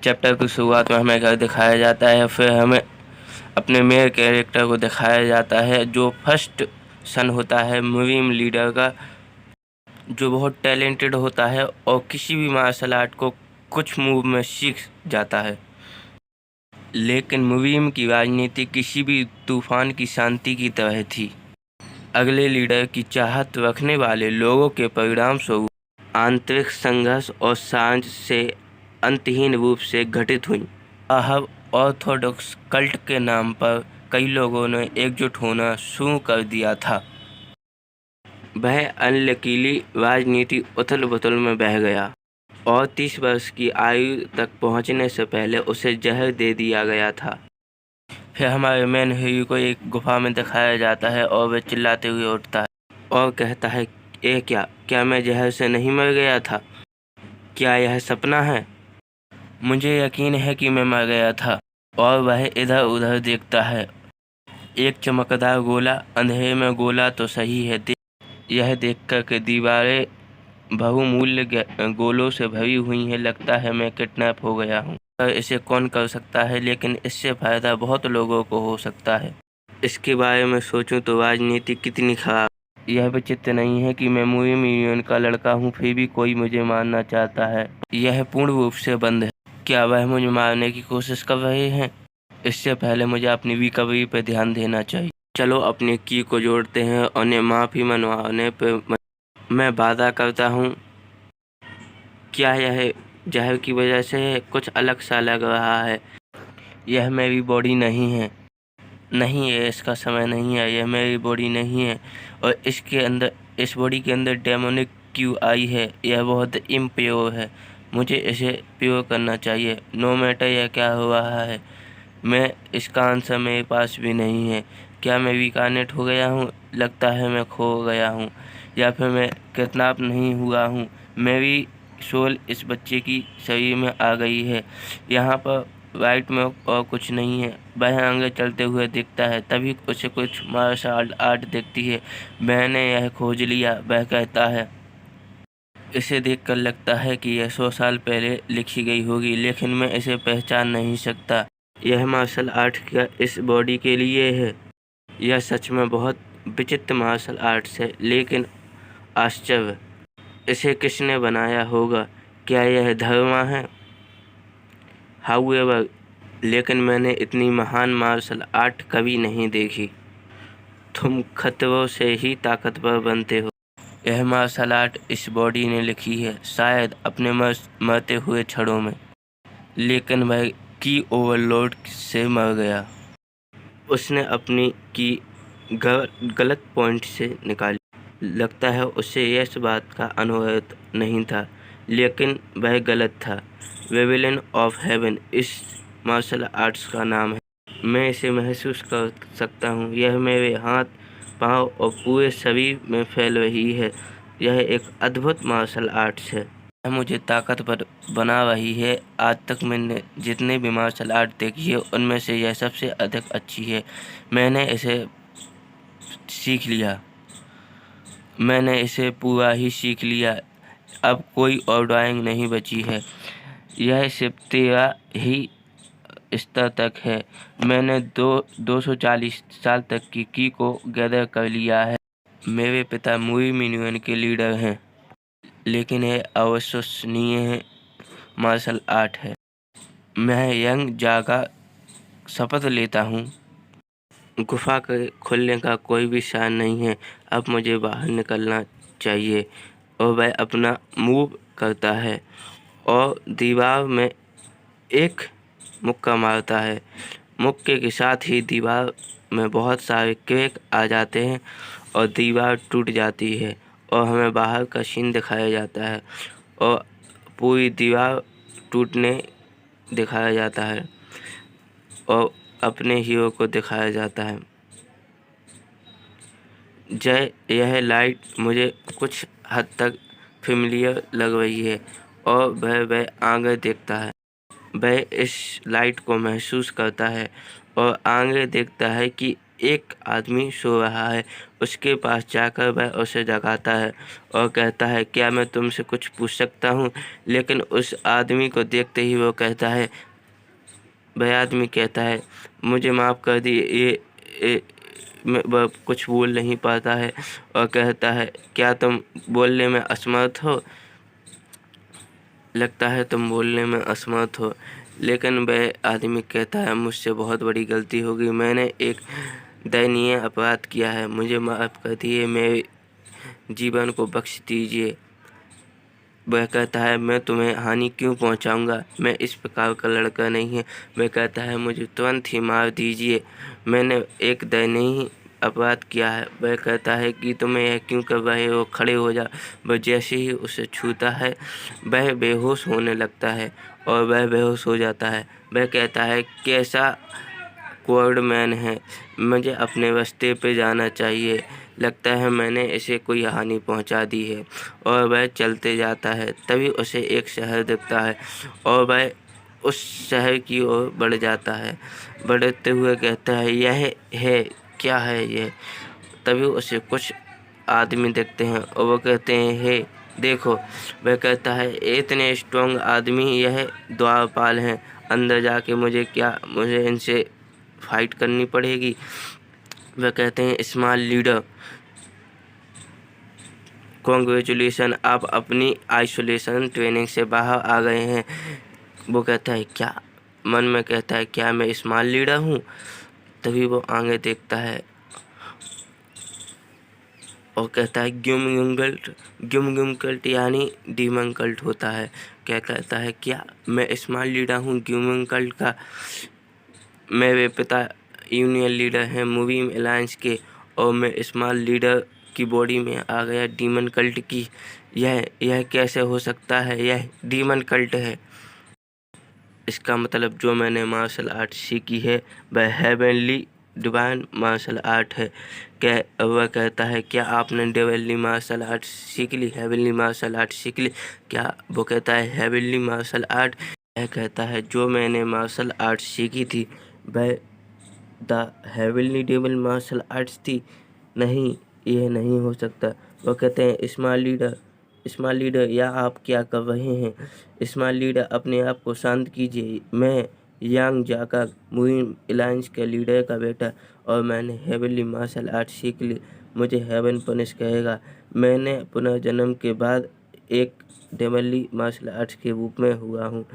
Chapter की शुरुआत में हमें घर दिखाया जाता है, फिर हमें अपने मेयर कैरेक्टर को दिखाया जाता है जो फर्स्ट सन होता है मुवीम लीडर का, जो बहुत टैलेंटेड होता है और किसी भी मार्शल आर्ट को कुछ मूव में सीख जाता है। लेकिन मुवीम की राजनीति किसी भी तूफान की शांति की तरह थी। अगले लीडर की चाहत रखने वाले लोगों के परिणाम स्वरूप आंतरिक संघर्ष और सांझ से अंतहीन रूप से घटित हुई। अहब ऑर्थोडॉक्स कल्ट के नाम पर कई लोगों ने एकजुट होना शुरू कर दिया था। वह अनलकीली राजनीति उथल-पुथल में बह गया और 30 वर्ष की आयु तक पहुंचने से पहले उसे जहर दे दिया गया था। फिर हमारे मेन हीरो को एक गुफा में दिखाया जाता है और वह चिल्लाते हुए उठता है और कहता है, ए क्या मैं जहर से नहीं मर गया था? क्या यह सपना है? मुझे यकीन है कि मैं मर गया था। और वह इधर उधर देखता है। एक चमकदार गोला, अंधेरे में गोला तो सही है, यह देखकर के दीवारें बहुमूल्य गोलों से भरी हुई हैं। लगता है मैं किडनैप हो गया हूँ। इसे कौन कर सकता है, लेकिन इससे फायदा बहुत लोगों को हो सकता है। इसके बारे में सोचूं तो राजनीति कितनी खराब। यह विचित्र नहीं है कि मैं मुवीम यूनियन का लड़का हूँ, फिर भी कोई मुझे मारना चाहता है। यह पूर्ण रूप से बंद है। क्या वह मुझे मारने की कोशिश कर रहे हैं? इससे पहले मुझे अपनी रिकवरी पर ध्यान देना चाहिए। चलो अपनी की को जोड़ते हैं और उन्हें माफ़ी मनवाने पर मैं वादा करता हूँ। क्या यह जहर की वजह से है? कुछ अलग सा लग रहा है। यह मेरी बॉडी नहीं है। नहीं, ये इसका समय नहीं है। यह मेरी बॉडी नहीं है और इस बॉडी के अंदर डेमोनिक QI है। यह बहुत इम्प्योर है। मुझे इसे प्योर करना चाहिए, नो मैटर यह क्या हो रहा है। मैं इसका आंसर मेरे पास भी नहीं है। क्या मैं रीइंकार्नेट हो गया हूँ? लगता है मैं खो गया हूँ, या फिर मैं किडनैप नहीं हुआ हूँ। मेरी सोल इस बच्चे की शरीर में आ गई है। यहाँ पर राइट में और कुछ नहीं है। वह आगे चलते हुए दिखता है, तभी उसे कुछ मार्शल आर्ट दिखती है। मैंने यह खोज लिया, वह कहता है। इसे देखकर लगता है कि यह 100 साल पहले लिखी गई होगी, लेकिन मैं इसे पहचान नहीं सकता। यह मार्शल आर्ट क्या इस बॉडी के लिए है? यह सच में बहुत विचित्र मार्शल आर्ट्स है, लेकिन आश्चर्य, इसे किसने बनाया होगा? क्या यह धर्मा है? हाउएवर, लेकिन मैंने इतनी महान मार्शल आर्ट कभी नहीं देखी। तुम खतरों से ही ताकतवर बनते हो। यह मार्शल आर्ट इस बॉडी ने लिखी है, शायद अपने मरते हुए क्षणों में, लेकिन वह की ओवरलोड से मर गया। उसने अपनी की गलत पॉइंट से निकाली। लगता है उसे इस बात का अनुभव नहीं था, लेकिन वह गलत था। वेविलन ऑफ हेवन इस मार्शल आर्ट्स का नाम है। मैं इसे महसूस कर सकता हूँ। यह मेरे हाथ, पाँव और पूरे शरीर में फैल रही है। यह एक अद्भुत मार्शल आर्ट्स है। यह मुझे ताकतवर बना रही है। आज तक मैंने जितने भी मार्शल आर्ट देखी है, उनमें से यह सबसे अधिक अच्छी है। मैंने इसे सीख लिया। मैंने इसे पूरा ही सीख लिया। अब कोई और ड्राइंग नहीं बची है। यह सिर्फ 13 ही स्तर तक है। मैंने 240 साल तक की को गैदर कर लिया है। मेरे पिता मुवीम यूनियन के लीडर हैं, लेकिन यह अविश्वसनीय है मार्शल आर्ट है। मैं यंग जागा शपथ लेता हूँ, गुफा के खुलने का कोई भी साइन नहीं है। अब मुझे बाहर निकलना चाहिए। और वह अपना मूव करता है और दीवार में एक मुक्का मारता है। मुक्के के साथ ही दीवार में बहुत सारे क्रैक आ जाते हैं और दीवार टूट जाती है और हमें बाहर का सीन दिखाया जाता है और पूरी दीवार टूटने दिखाया जाता है और अपने हीरो को दिखाया जाता है। यह लाइट मुझे कुछ हद तक फेमिलियर लग रही है और वह आगे देखता है। वह इस लाइट को महसूस करता है और आगे देखता है कि एक आदमी सो रहा है। उसके पास जाकर वह उसे जगाता है और कहता है, क्या मैं तुमसे कुछ पूछ सकता हूँ? लेकिन उस आदमी को देखते ही वह आदमी कहता है, मुझे माफ़ कर दीजिए, वह कुछ बोल नहीं पाता है और कहता है, क्या तुम बोलने में असमर्थ हो? लगता है तुम बोलने में असमर्थ हो। लेकिन वह आदमी कहता है, मुझसे बहुत बड़ी गलती हो गई, मैंने एक दयनीय अपराध किया है, मुझे माफ़ कर दीजिए, मेरे जीवन को बख्श दीजिए। वह कहता है, मैं तुम्हें हानि क्यों पहुंचाऊंगा, मैं इस प्रकार का लड़का नहीं है। वह कहता है, मुझे तुरंत ही मार दीजिए, मैंने एक दयनीय अपराध किया है। वह कहता है कि तुम्हें यह क्यों कर रहे हो, खड़े हो जा। वह जैसे ही उसे छूता है वह बेहोश होने लगता है और वह बेहोश हो जाता है। वह कहता है, कैसा कोवर्ड मैन है, मुझे अपने रास्ते पे जाना चाहिए, लगता है मैंने इसे कोई हानि पहुंचा दी है। और वह चलते जाता है। तभी उसे एक शहर दिखता है और वह उस शहर की ओर बढ़ जाता है। बढ़ते हुए कहता है, यह है, क्या है यह? तभी उसे कुछ आदमी दिखते हैं और वो कहते हैं, हे देखो। वह कहता है, इतने स्ट्रॉन्ग आदमी यह द्वारपाल हैं, अंदर जाके मुझे इनसे फाइट करनी पड़ेगी। वह कहते हैं, स्मॉल लीडर, कॉन्ग्रेचुलेसन, आप अपनी आइसोलेशन ट्रेनिंग से बाहर आ गए हैं। वो कहता है, क्या? मन में कहता है, क्या मैं स्मॉल लीडर हूँ? तभी वो आगे देखता है और कहता है, ग्युम कल्ट यानी डीमन कल्ट होता है। क्या कहता है, क्या मैं स्मॉल लीडर हूँ ग्युम कल्ट का? मेरे पिता यूनियन लीडर हैं मूविंग अलायंस के और मैं स्मॉल लीडर की बॉडी में आ गया डीमन कल्ट की। यह कैसे हो सकता है? यह डीमन कल्ट है। इसका मतलब जो मैंने मार्शल आर्ट सीखी है वह हेवनली डिवाइन मार्शल आर्ट है। वह कहता है, क्या आपने डिवाइनली मार्शल आर्ट सीख ली, हेवनली मार्शल आर्ट सीख ली? क्या? वो कहता है, हेवनली मार्शल आर्ट। यह कहता है, जो मैंने मार्शल आर्ट सीखी थी वह the heavenly devil martial arts थी। नहीं, यह नहीं हो सकता। वो कहते हैं, स्मॉल लीडर, या आप क्या कर रहे हैं? स्मॉल लीडर, अपने आप को शांत कीजिए। मैं यांग जाका मूविंग अलायंस के लीडर का बेटा और मैंने हेवनली मार्शल आर्ट सीख ली। मुझे हेवन पनिश कहेगा। मैंने पुनर्जन्म के बाद एक डेवनली मार्शल आर्ट्स के रूप में हुआ हूँ।